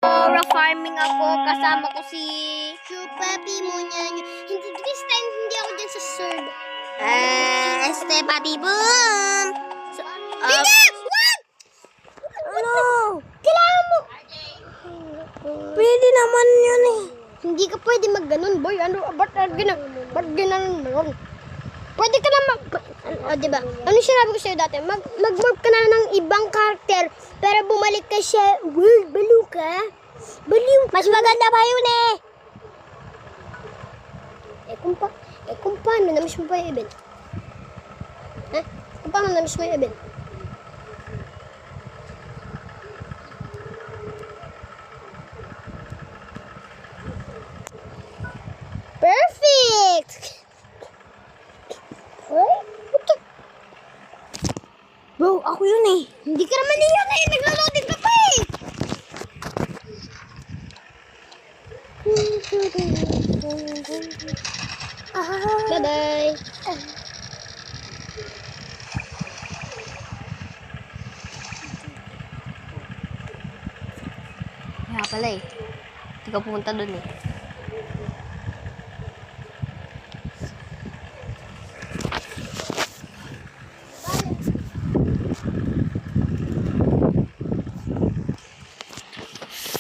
Farming ako, kasama ko si Papi mo niyan. Hindi, this time hindi ako dyan sa serve. Papi Boom. Hindi! Wag! Ano? Kailangan mo. Pwede naman yun eh. Hindi ka pwede mag-ganon, boy. Ano, ba't ginanon mo yun? Pwede ka na diba? Ano sinabi ko sa'yo dati? Mag-morph ka na ng ibang karakter, pero bumalik ka siya. World, baliw ka? Baliw ka? Mas maganda pa yun eh. Kung paano na-miss mo pa yung event? Ha? Kung paano na-miss mo yung event? Perfect! Bro, ako yun eh. Hindi ka naman yun eh. Naglo-loading ka pa eh. Bye-bye. Kaya pala eh. Hindi ka pumunta dun eh.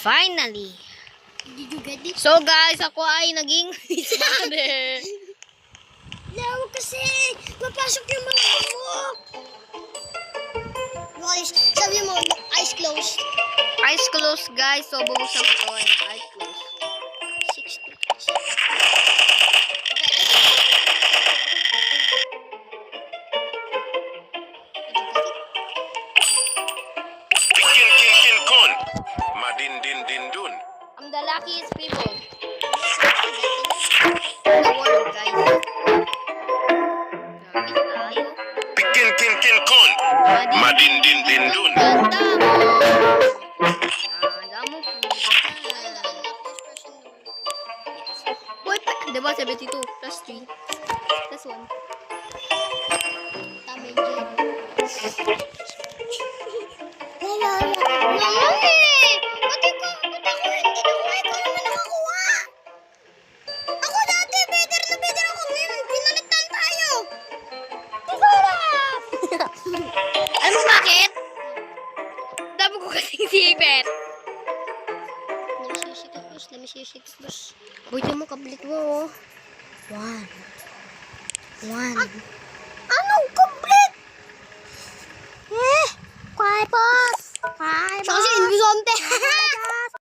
Finally! Did you get it? So guys, ako ay naging wizard. Lawa kasi. Papasok yung mga bumok. Guys, sabi mo, eyes closed. Eyes closed guys, so bubuksan ko to. Eyes closed. 60. Kin kon. Madin din din dun. I'm the luckiest people in the world guys. Grabe tayo. Kin kon. Madin din din dun. Ganda mo. Ganda mo po. Boy, diba 72 plus 3 plus 1. Tama yung Jen. Naman eh! Ba't ako hindi nakuha? Ikaw naman nakakuha! Ako dati, better na better ako. Ngayon, pinalitan tayo! Alam mo bakit? Dami ko kasing sipet. Let me see your shit. Uy, di mo kablik mo. 1. Anong complete? Kway boss! Kway Siya kasi invisonte.